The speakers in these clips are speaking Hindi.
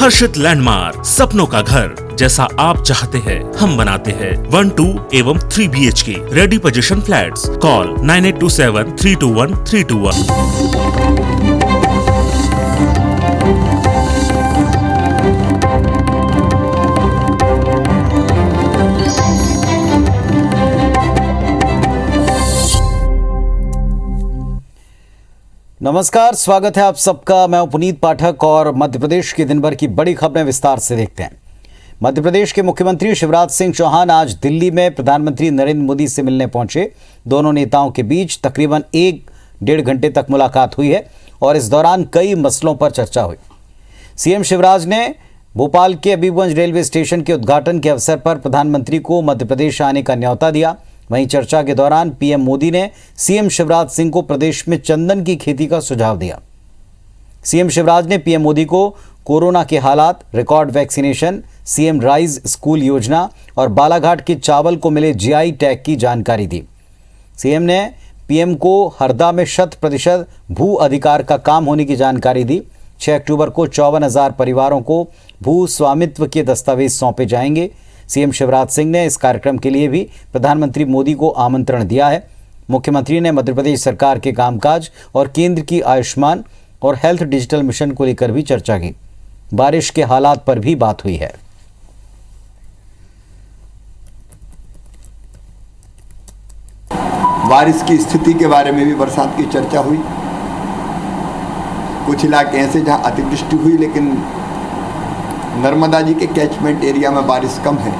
हर्षित लैंडमार्क, सपनों का घर जैसा आप चाहते हैं हम बनाते हैं। 1, 2 एवं 3 BHK ready position flats. Call 9827 321 321। नमस्कार, स्वागत है आप सबका। मैं पुनीत पाठक और मध्य प्रदेश की दिन भर की बड़ी खबरें विस्तार से देखते हैं। मध्य प्रदेश के मुख्यमंत्री शिवराज सिंह चौहान आज दिल्ली में प्रधानमंत्री नरेंद्र मोदी से मिलने पहुंचे। दोनों नेताओं के बीच तकरीबन 1-1.5 घंटे तक मुलाकात हुई है और इस दौरान कई मसलों पर चर्चा हुई। सीएम शिवराज ने भोपाल के हबीबगंज रेलवे स्टेशन के उद्घाटन के अवसर पर प्रधानमंत्री को मध्य प्रदेश आने का न्योता दिया। वहीं चर्चा के दौरान पीएम मोदी ने सीएम शिवराज सिंह को प्रदेश में चंदन की खेती का सुझाव दिया। सीएम शिवराज ने पीएम मोदी को कोरोना के हालात, record vaccination, CM rise school योजना और बालाघाट के चावल को मिले जीआई टैग की जानकारी दी। सीएम ने पीएम को हरदा में 100% भू अधिकार का काम होने की जानकारी दी। 6 अक्टूबर को 54,000 परिवारों को भू स्वामित्व के दस्तावेज सौंपे जाएंगे। सीएम शिवराज सिंह ने इस कार्यक्रम के लिए भी प्रधानमंत्री मोदी को आमंत्रण दिया है। मुख्यमंत्री ने मध्य प्रदेश सरकार के कामकाज और केंद्र की आयुष्मान और हेल्थ डिजिटल मिशन को लेकर भी चर्चा की। बारिश के हालात पर भी बात हुई है। बारिश की स्थिति के बारे में भी बरसात की चर्चा हुई। कुछ इलाके ऐसे जहां अतिवृष्टि हुई, लेकिन नर्मदा जी के कैचमेंट एरिया में बारिश कम है।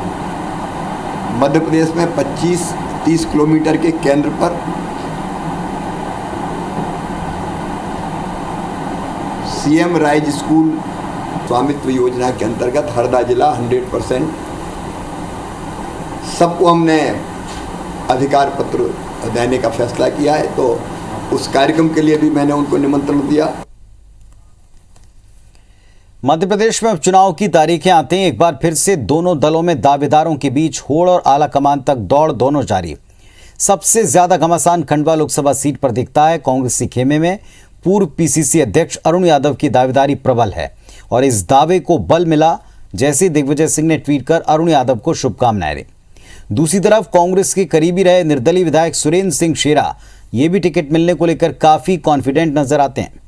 मध्य प्रदेश में 25-30 किलोमीटर के केंद्र पर सीएम राइज स्कूल स्वामित्व योजना के अंतर्गत हरदा जिला 100% सबको हमने अधिकार पत्र देने का फैसला किया है। तो उस कार्यक्रम के लिए भी मैंने उनको निमंत्रण दिया। मध्य प्रदेश में उपचुनाव की तारीखें आते ही एक बार फिर से दोनों दलों में दावेदारों के बीच होड़ और आला कमान तक दौड़ दोनों जारी। सबसे ज्यादा घमासान खंडवा लोकसभा सीट पर दिखता है। कांग्रेसी खेमे में पूर्व पीसीसी अध्यक्ष अरुण यादव की दावेदारी प्रबल है और इस दावे को बल मिला जैसे दिग्विजय सिंह ने ट्वीट कर अरुण यादव को शुभकामनाएं दी। दूसरी तरफ कांग्रेस के करीबी रहे निर्दलीय विधायक सुरेंद्र सिंह शेरा ये भी टिकट मिलने को लेकर काफी कॉन्फिडेंट नजर आते हैं।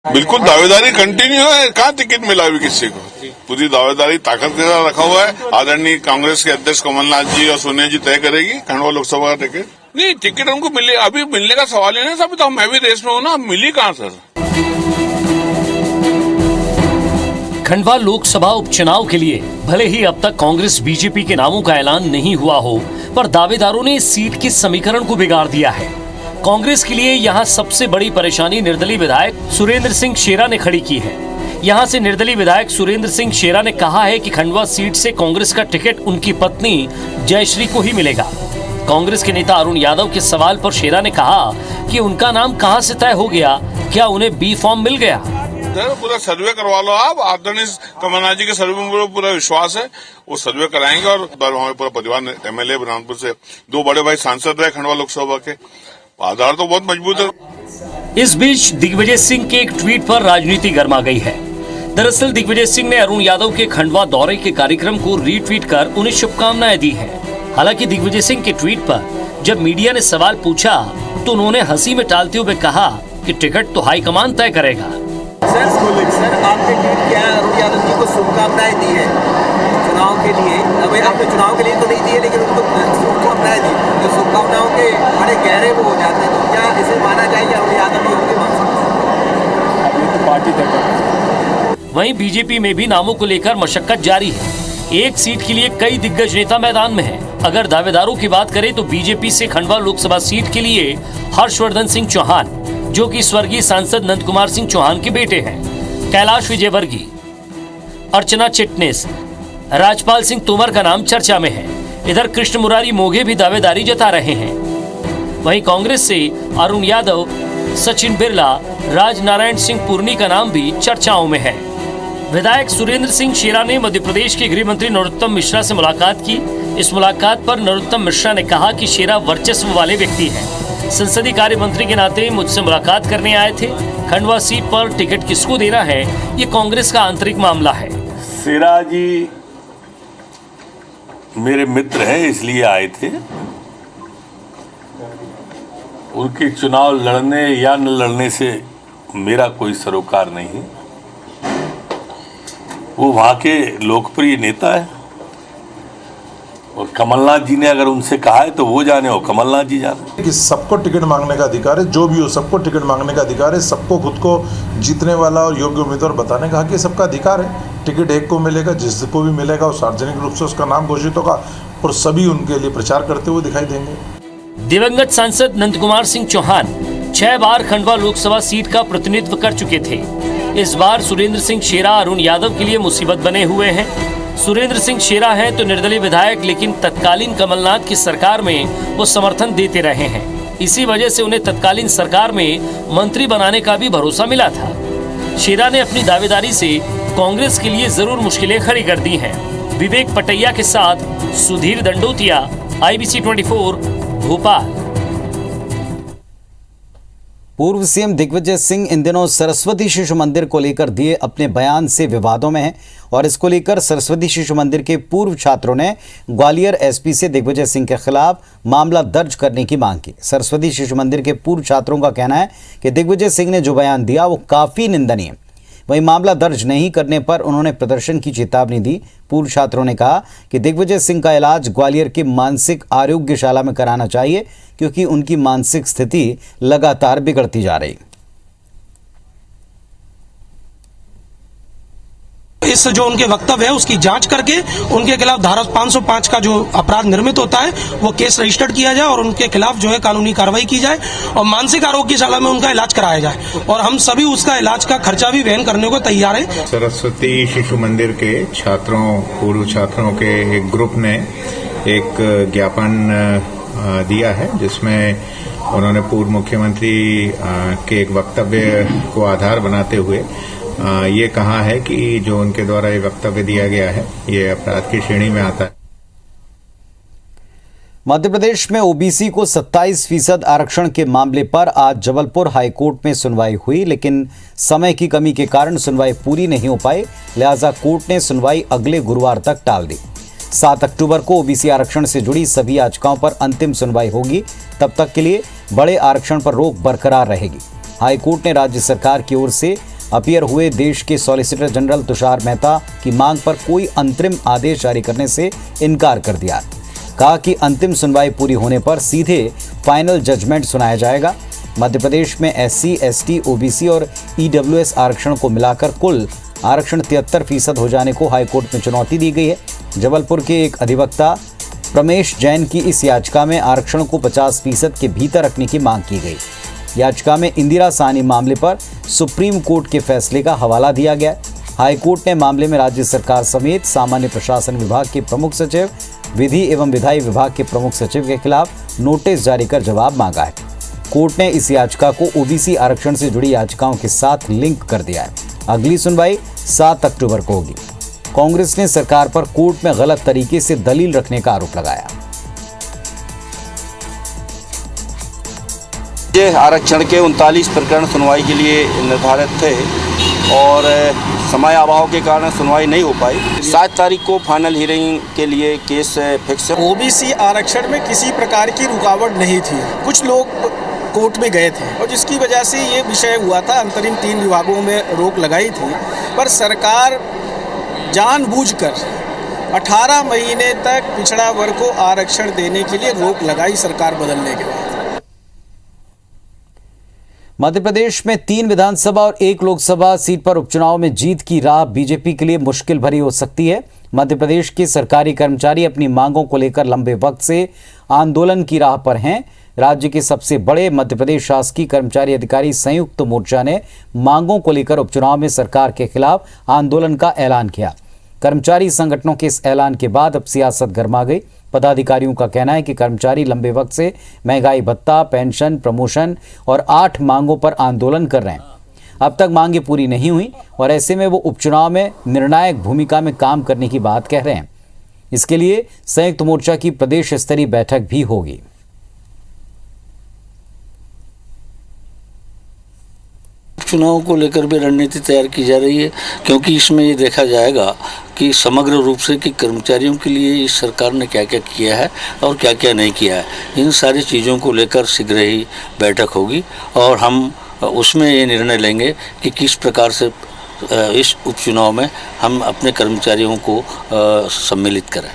बिल्कुल दावेदारी कंटिन्यू है। कहाँ टिकट मिला अभी किसी को? पूरी दावेदारी ताकत के साथ रखा हुआ है। आदरणीय कांग्रेस के अध्यक्ष कमलनाथ जी और सोनिया जी तय करेगी खंडवा लोकसभा का टिकट। नहीं, टिकट हमको मिले, अभी मिलने का सवाल ही नहीं। अभी तो मैं भी रेस में हूँ ना, मिली कहाँ सर? खंडवा लोकसभा उपचुनाव के लिए भले ही अब तक कांग्रेस बीजेपी के नामों का ऐलान नहीं हुआ हो, पर दावेदारों ने इस सीट के समीकरण को बिगाड़ दिया है। कांग्रेस के लिए यहां सबसे बड़ी परेशानी निर्दलीय विधायक सुरेंद्र सिंह शेरा ने खड़ी की है। यहां से निर्दलीय विधायक सुरेंद्र सिंह शेरा ने कहा है कि खंडवा सीट से कांग्रेस का टिकट उनकी पत्नी जयश्री को ही मिलेगा। कांग्रेस के नेता अरुण यादव के सवाल पर शेरा ने कहा कि उनका नाम कहां से तय हो गया, क्या उन्हें बी फॉर्म मिल गया? पूरा सर्वे करवा लो आप। आदरणीय कमलनाथ जी के सर्वे में पूरा विश्वास है, वो सर्वे कराएंगे। और हमारे पूरा परिवार एमएलए बुरहानपुर से 2 बड़े भाई सांसद रहे खंडवा लोकसभा के, आधार तो बहुत मजबूत है। इस बीच दिग्विजय सिंह के एक ट्वीट पर राजनीति गर्मा गई है। दरअसल दिग्विजय सिंह ने अरुण यादव के खंडवा दौरे के कार्यक्रम को रीट्वीट कर उन्हें शुभकामनाएं दी हैं। हालांकि दिग्विजय सिंह के ट्वीट पर जब मीडिया ने सवाल पूछा तो उन्होंने हंसी में टालते हुए कहा कि टिकट तो हाईकमान तय करेगा। सर आपने ट्वीट किया, अरुण यादव जी को शुभकामनाएं दी है चुनाव के लिए। अभी आपने चुनाव के लिए तो नहीं दी है, लेकिन उनको शुभकामनाएं दी। जो शुभकामनाओं के बड़े गहरे वो हो जाते हैं, तो क्या इसे माना जाए कि अरुण यादव भी होंगे? तो पार्टी तक। वहीं बीजेपी में भी नामों को लेकर मशक्कत जारी है। एक सीट के लिए कई दिग्गज नेता मैदान में हैं। अगर दावेदारों की बात करें तो बीजेपी से खंडवा लोकसभा सीट के लिए हर्षवर्धन सिंह चौहान, जो कि स्वर्गीय सांसद नंद कुमार सिंह चौहान के बेटे हैं, कैलाश विजयवर्गीय, अर्चना चिटनेस, राजपाल सिंह तोमर का नाम चर्चा में है। इधर कृष्ण मुरारी मोघे भी दावेदारी जता रहे हैं। वहीं कांग्रेस से अरुण यादव, सचिन बिरला, राजनारायण सिंह पुरनी का नाम भी चर्चाओं में है। विधायक सुरेंद्र सिंह शेरा ने मध्य प्रदेश के गृह मंत्री नरोत्तम मिश्रा से मुलाकात की। इस मुलाकात पर नरोत्तम मिश्रा ने कहा कि शेरा वर्चस्व वाले व्यक्ति हैं। संसदीय कार्य मंत्री के नाते मुझसे मुलाकात करने आए थे। खंडवा सीट पर टिकट किसको देना है, ये कांग्रेस का आंतरिक मामला है। शेरा जी मेरे मित्र हैं, इसलिए आए थे। उनके चुनाव लड़ने या न लड़ने से मेरा कोई सरोकार नहीं है। वो वहाँ के लोकप्रिय नेता है और कमलनाथ जी ने अगर उनसे कहा है तो वो जाने, हो कमलनाथ जी जाने। कि सबको टिकट मांगने का अधिकार है, जो भी हो सबको टिकट मांगने का अधिकार है, सबको खुद को जीतने वाला और योग्य उम्मीदवार बताने का हक ये सबका अधिकार है। टिकट एक को मिलेगा, जिसको भी मिलेगा वो सार्वजनिक रूप से उसका नाम घोषित होगा और सभी उनके लिए प्रचार करते हुए दिखाई देंगे। दिवंगत सांसद नंद कुमार सिंह चौहान 6 बार खंडवा लोकसभा सीट का प्रतिनिधित्व कर चुके थे। इस बार सुरेंद्र सिंह शेरा अरुण यादव के लिए मुसीबत बने हुए हैं। सुरेंद्र सिंह शेरा है तो निर्दलीय विधायक, लेकिन तत्कालीन कमलनाथ की सरकार में वो समर्थन देते रहे हैं। इसी वजह से उन्हें तत्कालीन सरकार में मंत्री बनाने का भी भरोसा मिला था। शेरा ने अपनी दावेदारी से कांग्रेस के लिए जरूर मुश्किलें खड़ी कर दी हैं। विवेक पटैया के साथ सुधीर दंडोतिया, IBC 24, भोपाल। पूर्व सीएम दिग्विजय सिंह इन दिनों सरस्वती शिशु मंदिर को लेकर दिए अपने बयान से विवादों में हैं और इसको लेकर सरस्वती शिशु मंदिर के पूर्व छात्रों ने ग्वालियर SP से दिग्विजय सिंह के खिलाफ मामला दर्ज करने की मांग की। सरस्वती शिशु मंदिर के पूर्व छात्रों का कहना है कि दिग्विजय सिंह ने जो बयान दिया वो काफी निंदनीय है। वहीं मामला दर्ज नहीं करने पर उन्होंने प्रदर्शन की चेतावनी दी। पूर्व छात्रों ने कहा कि दिग्विजय सिंह का इलाज ग्वालियर की मानसिक आरोग्यशाला में कराना चाहिए, क्योंकि उनकी मानसिक स्थिति लगातार बिगड़ती जा रही। इस जो उनके वक्तव्य है उसकी जांच करके उनके खिलाफ धारा 505 का जो अपराध निर्मित होता है वो केस रजिस्टर्ड किया जाए और उनके खिलाफ जो है कानूनी कार्रवाई की जाए और मानसिक आरोग्यशाला में उनका इलाज कराया जाए और हम सभी उसका इलाज का खर्चा भी वहन करने को तैयार है। सरस्वती शिशु मंदिर के छात्रों, पूर्व छात्रों के एक ग्रुप ने एक ज्ञापन दिया है जिसमें उन्होंने पूर्व मुख्यमंत्री के एक वक्तव्य को आधार बनाते हुए ये कहा है कि जो उनके द्वारा ये वक्तव्य दिया गया है ये अपराध की श्रेणी में आता है। मध्य प्रदेश में OBC को 27% आरक्षण के मामले पर आज जबलपुर हाईकोर्ट में सुनवाई हुई, लेकिन समय की कमी के कारण सुनवाई पूरी नहीं हो पाई। लिहाजा कोर्ट ने सुनवाई अगले गुरुवार तक टाल दी। 7 अक्टूबर को OBC आरक्षण से जुड़ी सभी याचिकाओं पर अंतिम सुनवाई होगी। तब तक के लिए बड़े आरक्षण पर रोक बरकरार रहेगी। हाईकोर्ट ने राज्य सरकार की ओर से अपीयर हुए देश के सॉलिसिटर जनरल तुषार मेहता की मांग पर कोई अंतरिम आदेश जारी करने से इनकार कर दिया। कहा कि अंतिम सुनवाई पूरी होने पर सीधे फाइनल जजमेंट सुनाया जाएगा। मध्य प्रदेश में SC, ST, OBC और EWS आरक्षण को मिलाकर कुल आरक्षण 73% हो जाने को हाईकोर्ट में चुनौती दी गई है। जबलपुर के एक अधिवक्ता प्रमेश जैन की इस याचिका में आरक्षण को 50% के भीतर रखने की मांग की गई। याचिका में इंदिरा साहनी मामले पर सुप्रीम कोर्ट के फैसले का हवाला दिया गया। हाईकोर्ट ने मामले में राज्य सरकार समेत सामान्य प्रशासन विभाग के प्रमुख सचिव, विधि एवं विधायी विभाग के प्रमुख सचिव के खिलाफ नोटिस जारी कर जवाब मांगा है। कोर्ट ने इस याचिका को OBC आरक्षण से जुड़ी याचिकाओं के साथ लिंक कर दिया है। अगली सुनवाई 7 अक्टूबर को होगी। कांग्रेस ने सरकार पर कोर्ट में गलत तरीके से दलील रखने का आरोप लगाया। ये आरक्षण के 39 प्रकरण सुनवाई के लिए निर्धारित थे और समय अभाव के कारण सुनवाई नहीं हो पाई। 7 तारीख को फाइनल हियरिंग के लिए केस फिक्स है। OBC आरक्षण में किसी प्रकार की रुकावट नहीं थी। कुछ लोग कोर्ट में गए थे और जिसकी वजह से ये विषय हुआ था। अंतरिम 3 विभागों में रोक लगाई थी, पर सरकार जानबूझकर 18 महीने तक पिछड़ा वर्ग को आरक्षण देने के लिए रोक लगाई सरकार बदलने के बाद। मध्य प्रदेश में 3 विधानसभा और 1 लोकसभा सीट पर उपचुनाव में जीत की राह बीजेपी के लिए मुश्किल भरी हो सकती है। मध्य प्रदेश के सरकारी कर्मचारी अपनी मांगों को लेकर लंबे वक्त से आंदोलन की राह पर हैं। राज्य के सबसे बड़े मध्य प्रदेश शासकीय कर्मचारी अधिकारी संयुक्त मोर्चा ने मांगों को लेकर उपचुनाव में सरकार के खिलाफ आंदोलन का ऐलान किया। कर्मचारी संगठनों के इस ऐलान के बाद अब सियासत गर्मा गई। पदाधिकारियों का कहना है कि कर्मचारी लंबे वक्त से महंगाई भत्ता, पेंशन, प्रमोशन और 8 मांगों पर आंदोलन कर रहे हैं। अब तक मांगें पूरी नहीं हुई और ऐसे में वो उपचुनाव में निर्णायक भूमिका में काम करने की बात कह रहे हैं। इसके लिए संयुक्त मोर्चा की प्रदेश स्तरीय बैठक भी होगी। उपचुनाव को लेकर भी रणनीति तैयार की जा रही है, क्योंकि इसमें ये देखा जाएगा कि समग्र रूप से कि कर्मचारियों के लिए इस सरकार ने क्या क्या किया है और क्या क्या नहीं किया है। इन सारी चीज़ों को लेकर शीघ्र ही बैठक होगी और हम उसमें ये निर्णय लेंगे कि किस प्रकार से इस उपचुनाव में हम अपने कर्मचारियों को सम्मिलित करें।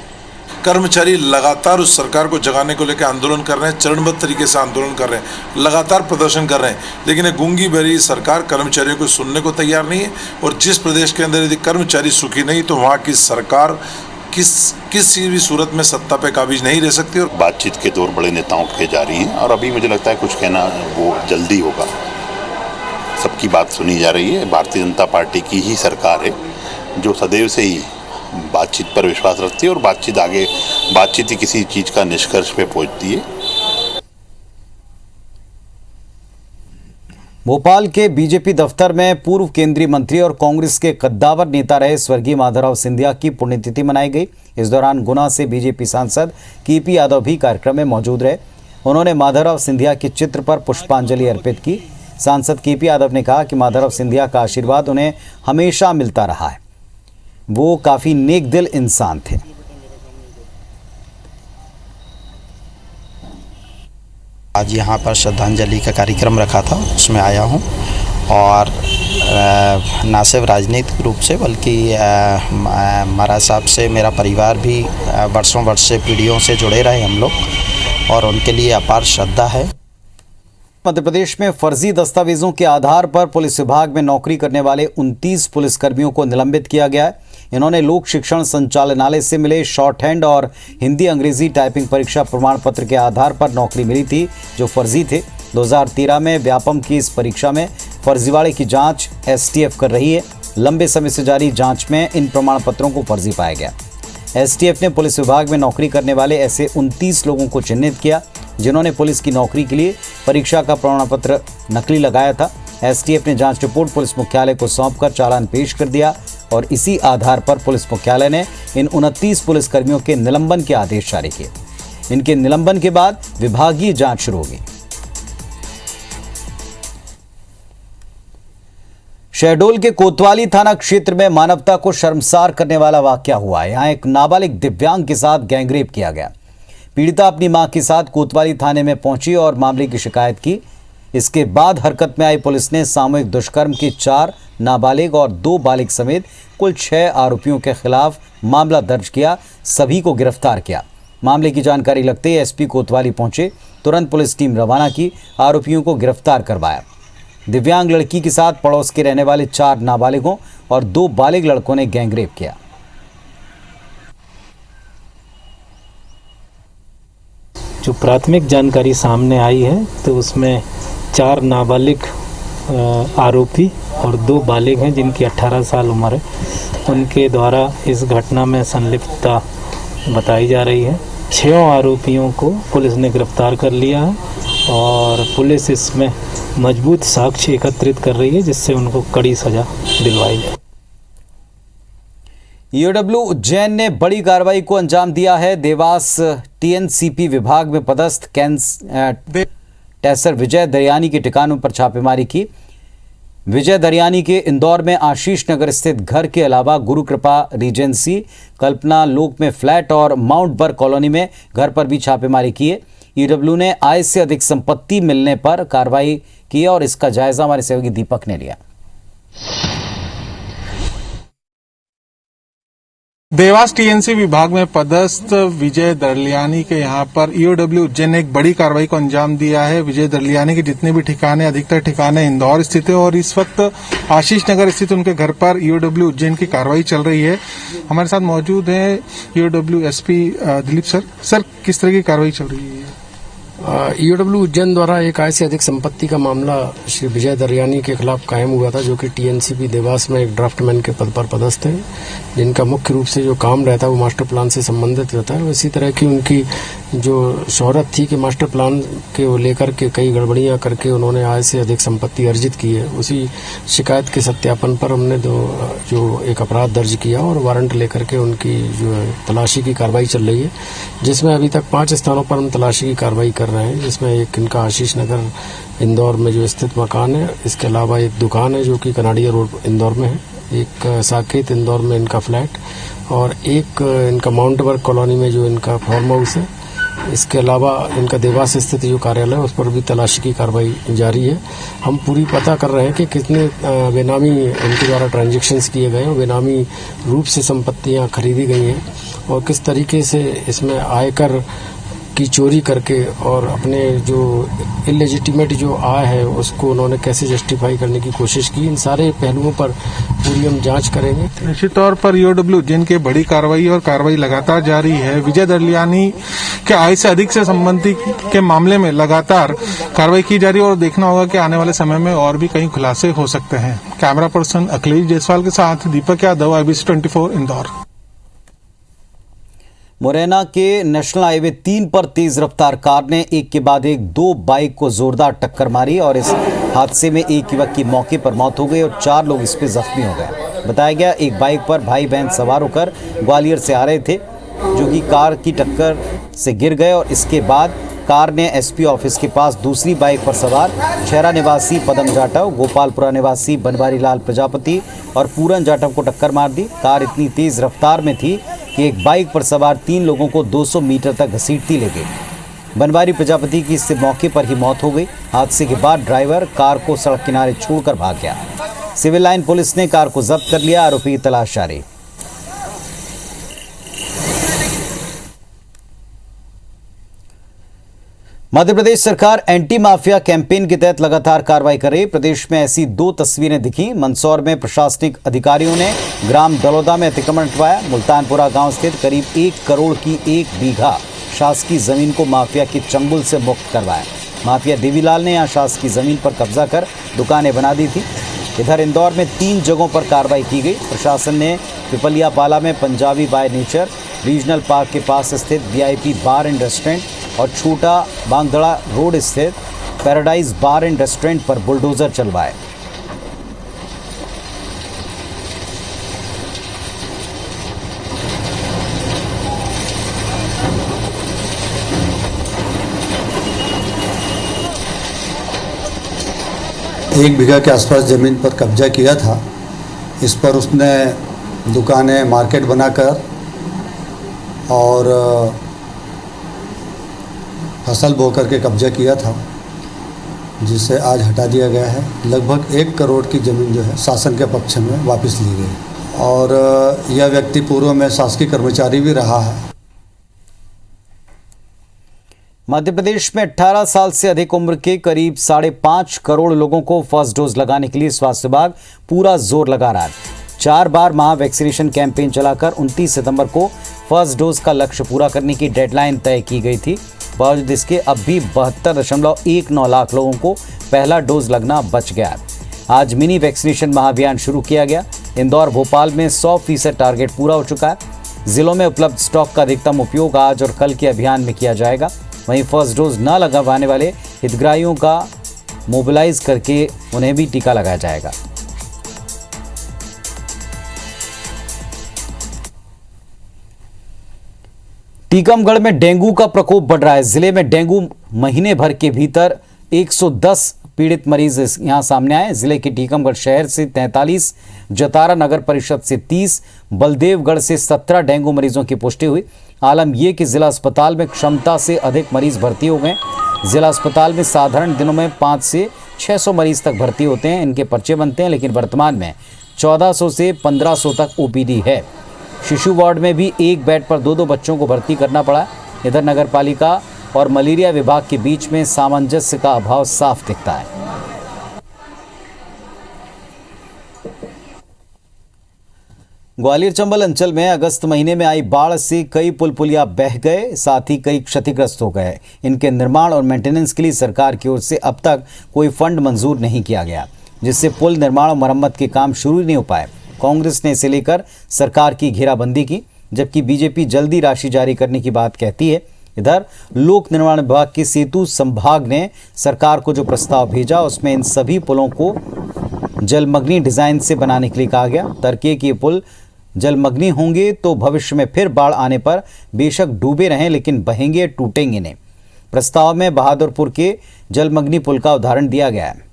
कर्मचारी लगातार उस सरकार को जगाने को लेकर आंदोलन कर रहे हैं, चरणबद्ध तरीके से आंदोलन कर रहे हैं, लगातार प्रदर्शन कर रहे हैं, लेकिन ये गूंगी बहरी सरकार कर्मचारियों को सुनने को तैयार नहीं है। और जिस प्रदेश के अंदर यदि कर्मचारी सुखी नहीं तो वहाँ की सरकार किसी भी सूरत में सत्ता पे काबिज नहीं रह सकती। और बातचीत के दौर बड़े नेताओं के जारी हैं और अभी मुझे लगता है कुछ कहना वो जल्दी होगा। सबकी बात सुनी जा रही है। भारतीय जनता पार्टी की ही सरकार है जो सदैव से ही बातचीत पर विश्वास रखती है और बातचीत ही किसी चीज का निष्कर्ष पे पहुंचती है। भोपाल के बीजेपी दफ्तर में पूर्व केंद्रीय मंत्री और कांग्रेस के कद्दावर नेता रहे स्वर्गीय माधवराव सिंधिया की पुण्यतिथि मनाई गई। इस दौरान गुना से बीजेपी सांसद केपी यादव भी कार्यक्रम में मौजूद रहे। उन्होंने माधवराव सिंधिया के चित्र पर पुष्पांजलि अर्पित की। सांसद केपी यादव ने कहा कि माधवराव सिंधिया का आशीर्वाद उन्हें हमेशा मिलता रहा है। वो काफी नेक दिल इंसान थे। आज यहाँ पर श्रद्धांजलि का कार्यक्रम रखा था, उसमें आया हूँ और ना सिर्फ राजनीतिक रूप से बल्कि महाराज साहब से मेरा परिवार भी वर्षों वर्ष से पीढ़ियों से जुड़े रहे हम लोग और उनके लिए अपार श्रद्धा है। मध्य प्रदेश में फर्जी दस्तावेजों के आधार पर पुलिस विभाग में नौकरी करने वाले 29 पुलिसकर्मियों को निलंबित किया गया है। इन्होंने लोक शिक्षण संचालनालय से मिले शॉर्ट हैंड और हिंदी अंग्रेजी टाइपिंग परीक्षा प्रमाण पत्र के आधार पर नौकरी मिली थी जो फर्जी थे। 2013 में व्यापम की इस परीक्षा में फर्जीवाड़े की जांच एसटीएफ कर रही है। लंबे समय से जारी जांच में इन प्रमाण पत्रों को फर्जी पाया गया। एसटीएफ ने पुलिस विभाग में नौकरी करने वाले ऐसे 29 लोगों को चिन्हित किया जिन्होंने पुलिस की नौकरी के लिए परीक्षा का प्रमाण पत्र नकली लगाया था। एसटीएफ ने जांच रिपोर्ट पुलिस मुख्यालय को सौंपकर चालान पेश कर दिया और इसी आधार पर पुलिस मुख्यालय ने इन 29 पुलिसकर्मियों के निलंबन के आदेश जारी किए। इनके निलंबन के बाद विभागीय जांच शुरू होगी। शहडोल के कोतवाली थाना क्षेत्र में मानवता को शर्मसार करने वाला वाकया हुआ है। यहाँ एक नाबालिग दिव्यांग के साथ गैंगरेप किया गया। पीड़िता अपनी मां के साथ कोतवाली थाने में पहुंची और मामले की शिकायत की। इसके बाद हरकत में आई पुलिस ने सामूहिक दुष्कर्म के 4 नाबालिग और 2 बालिग समेत कुल 6 आरोपियों के खिलाफ मामला दर्ज किया। सभी को गिरफ्तार किया। मामले की जानकारी लगते ही एसपी कोतवाली पहुंचे, तुरंत पुलिस टीम रवाना की, आरोपियों को गिरफ्तार करवाया। दिव्यांग लड़की के साथ पड़ोस के रहने वाले 4 नाबालिगों और 2 बालिग लड़कों ने गैंगरेप किया। जो प्राथमिक जानकारी सामने आई है तो उसमें 4 नाबालिग आरोपी और 2 बालिग हैं जिनकी 18 साल उम्र है। उनके द्वारा इस घटना में संलिप्तता बताई जा रही है। 6 आरोपियों को पुलिस ने गिरफ्तार कर लिया है और पुलिस इसमें मजबूत साक्ष्य एकत्रित कर रही है जिससे उनको कड़ी सजा दिलवाई जाए। ईओडब्ल्यू उज्जैन ने बड़ी कार्रवाई को अंजाम दिया है। देवास टीएनसीपी विभाग में पदस्थ टेसर विजय दरियानी के ठिकानों पर छापेमारी की। विजय दरियानी के इंदौर में आशीष नगर स्थित घर के अलावा गुरु कृपा रीजेंसी, कल्पना लोक में फ्लैट और माउंट बर कॉलोनी में घर पर भी छापेमारी की है। ईओडब्ल्यू ने आय से अधिक संपत्ति मिलने पर कार्रवाई की और इसका जायजा हमारे सहयोगी दीपक ने लिया। देवास टीएनसी विभाग में पदस्थ विजय दरलियानी के यहाँ पर ईओडब्ल्यू उज्जैन ने एक बड़ी कार्रवाई को अंजाम दिया है। विजय दरलियानी के जितने भी ठिकाने, अधिकतर ठिकाने इंदौर स्थित है और इस वक्त आशीष नगर स्थित उनके घर पर ईओडब्ल्यू उज्जैन की कार्रवाई चल रही है। हमारे साथ मौजूद है EOW SP Dilip sir. Sir, किस तरह की कार्रवाई चल रही है? ईओडब्ल्यू उज्जैन द्वारा एक आय से अधिक संपत्ति का मामला श्री विजय दरियानी के खिलाफ कायम हुआ था, जो कि टीएनसीपी देवास में एक ड्राफ्टमैन के पद पर पदस्थ है, जिनका मुख्य रूप से जो काम रहता है वो मास्टर प्लान से संबंधित रहता है। इसी तरह की उनकी जो शोहरत थी कि मास्टर प्लान के लेकर के कई गड़बड़ियां करके उन्होंने आय से अधिक संपत्ति अर्जित की है, उसी शिकायत के सत्यापन पर हमने जो एक अपराध दर्ज किया और वारंट लेकर के उनकी जो है तलाशी की कार्रवाई चल रही है, जिसमें अभी तक 5 स्थानों पर हम तलाशी की कार्रवाई कर रहे हैं, जिसमें एक इनका आशीष नगर इंदौर में जो स्थित मकान है, इसके अलावा एक दुकान है जो कि कनाडिया रोड इंदौर में है, एक साकेत इंदौर में इनका फ्लैट और एक इनका माउंट वर्क कॉलोनी में जो इनका फार्म हाउस है। इसके अलावा इनका देवास स्थित जो कार्यालय है उस पर भी तलाशी की कार्रवाई जारी है। हम पूरी पता कर रहे हैं कि कितने बेनामी इनके द्वारा ट्रांजैक्शंस किए गए हैं, बेनामी रूप से संपत्तियां खरीदी गई हैं और किस तरीके से इसमें आयकर की चोरी करके और अपने जो इलेजिटिमेट जो आय है उसको उन्होंने कैसे जस्टिफाई करने की कोशिश की, इन सारे पहलुओं पर पूरी हम जांच करेंगे। निश्चित तौर पर ईओडब्ल्यू उज्जैन के बड़ी कार्रवाई और कार्रवाई लगातार जारी है। विजय दरलियानी के आय से अधिक से संबंधी के मामले में लगातार कार्रवाई की जा रही है और देखना होगा कि आने वाले समय में और भी कई खुलासे हो सकते हैं। कैमरा पर्सन अखिलेश जायसवाल के साथ दीपक यादव, IBC 24 इंदौर। मुरैना के नेशनल हाईवे 3 पर तेज रफ्तार कार ने एक के बाद एक 2 बाइक को जोरदार टक्कर मारी और इस हादसे में एक युवक की मौके पर मौत हो गई और 4 लोग इस पर जख्मी हो गए। बताया गया एक बाइक पर भाई बहन सवार होकर ग्वालियर से आ रहे थे, जो कि कार की टक्कर से गिर गए और इसके बाद कार ने SP ऑफिस के पास दूसरी बाइक पर सवार छेरा निवासी पदम जाटव, गोपालपुरा निवासी बनवारी लाल प्रजापति और पूरन जाटव को टक्कर मार दी। कार इतनी तेज रफ्तार में थी कि एक बाइक पर सवार 3 लोगों को 200 मीटर तक घसीटती ले गई। बनवारी प्रजापति की इससे मौके पर ही मौत हो गई। हादसे के बाद ड्राइवर कार को सड़क किनारे छोड़कर भाग गया। सिविल लाइन पुलिस ने कार को जब्त कर लिया, आरोपी की तलाश जारी। मध्य प्रदेश सरकार एंटी माफिया कैंपेन के तहत लगातार कार्रवाई कर रही। प्रदेश में ऐसी 2 तस्वीरें दिखी। मंदसौर में प्रशासनिक अधिकारियों ने ग्राम दलौदा में अतिक्रमण हटवाया। मुल्तानपुरा गांव स्थित करीब 1 करोड़ की 1 बीघा शासकीय जमीन को माफिया के चंगुल से मुक्त करवाया। माफिया देवीलाल ने यहां शासकीय जमीन पर कब्जा कर दुकानें बना दी थी। इधर इंदौर में 3 जगहों पर कार्रवाई की गई। प्रशासन ने पिपलिया पाला में Punjabi by nature, regional park के पास स्थित VIP बार एंड रेस्टोरेंट और छोटा बांगदड़ा रोड स्थित पैराडाइज बार एंड रेस्टोरेंट पर बुलडोजर चलवाए। एक बीघा के आसपास ज़मीन पर कब्जा किया था। इस पर उसने दुकानें, मार्केट बनाकर और फसल बो करके कब्जा किया था, जिसे आज हटा दिया गया है। लगभग 1 करोड़ की ज़मीन जो है शासन के पक्ष में वापस ली गई और यह व्यक्ति पूर्व में शासकीय कर्मचारी भी रहा है। मध्य प्रदेश में 18 साल से अधिक उम्र के करीब 5.5 करोड़ लोगों को फर्स्ट डोज लगाने के लिए स्वास्थ्य विभाग पूरा जोर लगा रहा है। 4 बार महा वैक्सीनेशन कैंपेन चलाकर 29 सितंबर को फर्स्ट डोज का लक्ष्य पूरा करने की डेडलाइन तय की गई थी। बावजूद इसके अब भी 72.19 लाख लोगों को पहला डोज लगना बच गया। आज मिनी वैक्सीनेशन महाअभियान शुरू किया गया। इंदौर, भोपाल में 100% टारगेट पूरा हो चुका है। जिलों में उपलब्ध स्टॉक का अधिकतम उपयोग आज और कल के अभियान में किया जाएगा। वहीं फर्स्ट डोज न लगवाने वाले हितग्राहियों का मोबिलाइज करके उन्हें भी टीका लगाया जाएगा। टीकमगढ़ में डेंगू का प्रकोप बढ़ रहा है। जिले में डेंगू महीने भर के भीतर 110 पीड़ित मरीज यहां सामने आए। जिले के टीकमगढ़ शहर से 43, जतारा नगर परिषद से 30, बलदेवगढ़ से 17 डेंगू मरीजों की पुष्टि हुई। आलम यह कि जिला अस्पताल में क्षमता से अधिक मरीज भर्ती हो गए। जिला अस्पताल में साधारण दिनों में 500 से 600 मरीज तक भर्ती होते हैं, इनके पर्चे बनते हैं, लेकिन वर्तमान में 1400 से 1500 तक OPD है। शिशु वार्ड में भी एक बेड पर 2-2 बच्चों को भर्ती करना पड़ा। इधर नगर पालिका और मलेरिया विभाग के बीच में सामंजस्य का अभाव साफ दिखता है। ग्वालियर चंबल अंचल में अगस्त महीने में आई बाढ़ से कई पुल पुलिया बह गए, साथ ही कई क्षतिग्रस्त हो गए। इनके निर्माण और मेंटेनेंस के लिए सरकार की ओर से अब तक कोई फंड मंजूर नहीं किया गया, जिससे पुल निर्माण और मरम्मत के काम शुरू नहीं हो पाए। कांग्रेस ने इसे लेकर सरकार की घेराबंदी की, जबकि बीजेपी जल्दी राशि जारी करने की बात कहती है। इधर लोक निर्माण विभाग के सेतु संभाग ने सरकार को जो प्रस्ताव भेजा उसमें इन सभी पुलों को जलमग्नी डिजाइन से बनाने के लिए कहा गया। तर्क कि ये पुल जलमग्नी होंगे तो भविष्य में फिर बाढ़ आने पर बेशक डूबे रहें लेकिन बहेंगे, टूटेंगे नहीं। प्रस्ताव में बहादुरपुर के जलमग्नी पुल का उदाहरण दिया गया है।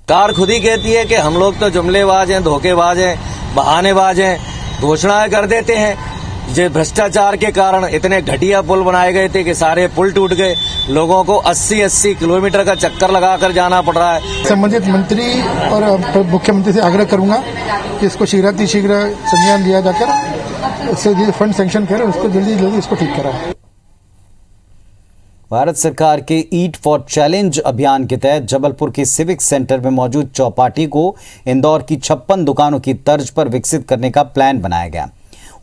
सरकार खुद ही कहती है कि हम लोग तो जुमलेबाज हैं, धोखेबाज हैं, बहानेबाज हैं, घोषणाएं कर देते हैं। ये भ्रष्टाचार के कारण इतने घटिया पुल बनाए गए थे कि सारे पुल टूट गए। लोगों को 80-80 किलोमीटर का चक्कर लगाकर जाना पड़ रहा है। संबंधित मंत्री और मुख्यमंत्री से आग्रह करूंगा कि इसको शीघ्र संज्ञान लिया जाकर इससे फंड सैंक्शन करें, उसको जल्दी इसको ठीक कराएं। भारत सरकार के ईट फॉर चैलेंज अभियान के तहत जबलपुर के सिविक सेंटर में मौजूद चौपाटी को इंदौर की 56 दुकानों की तर्ज पर विकसित करने का प्लान बनाया गया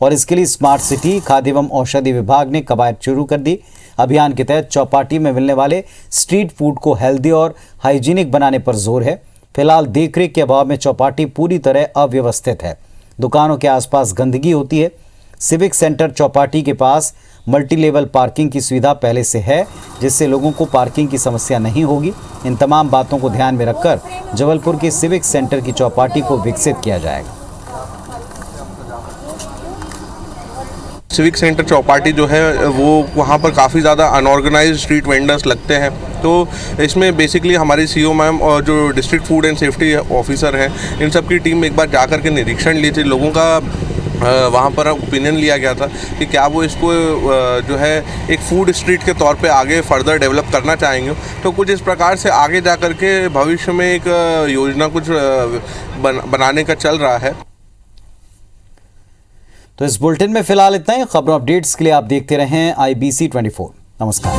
और इसके लिए स्मार्ट सिटी खाद्य एवं औषधि विभाग ने कवायद शुरू कर दी। अभियान के तहत चौपाटी में मिलने वाले स्ट्रीट फूड को हेल्दी और हाइजीनिक बनाने पर जोर है। फिलहाल देखरेख के अभाव में चौपाटी पूरी तरह अव्यवस्थित है। दुकानों के आसपास गंदगी होती है। सिविक सेंटर चौपाटी के पास मल्टी लेवल पार्किंग की सुविधा पहले से है, जिससे लोगों को पार्किंग की समस्या नहीं होगी। इन तमाम बातों को ध्यान में रखकर जबलपुर के सिविक सेंटर की चौपाटी को विकसित किया जाएगा। सिविक सेंटर चौपाटी जो है वो वहाँ पर काफ़ी ज़्यादा अनऑर्गेनाइज्ड स्ट्रीट वेंडर्स लगते हैं, तो इसमें बेसिकली हमारी सीओ मैम और जो district food and safety officer हैं, इन सब की टीम एक बार जाकर के निरीक्षण लिए थे। लोगों का वहाँ पर ओपिनियन लिया गया था कि क्या वो इसको जो है एक फूड स्ट्रीट के तौर पे आगे फर्दर डेवलप करना चाहेंगे। तो कुछ इस प्रकार से आगे जा कर के भविष्य में एक योजना कुछ बनाने का चल रहा है। तो इस बुलेटिन में फिलहाल इतना ही। खबरों अपडेट्स के लिए आप देखते रहें IBC 24। नमस्कार।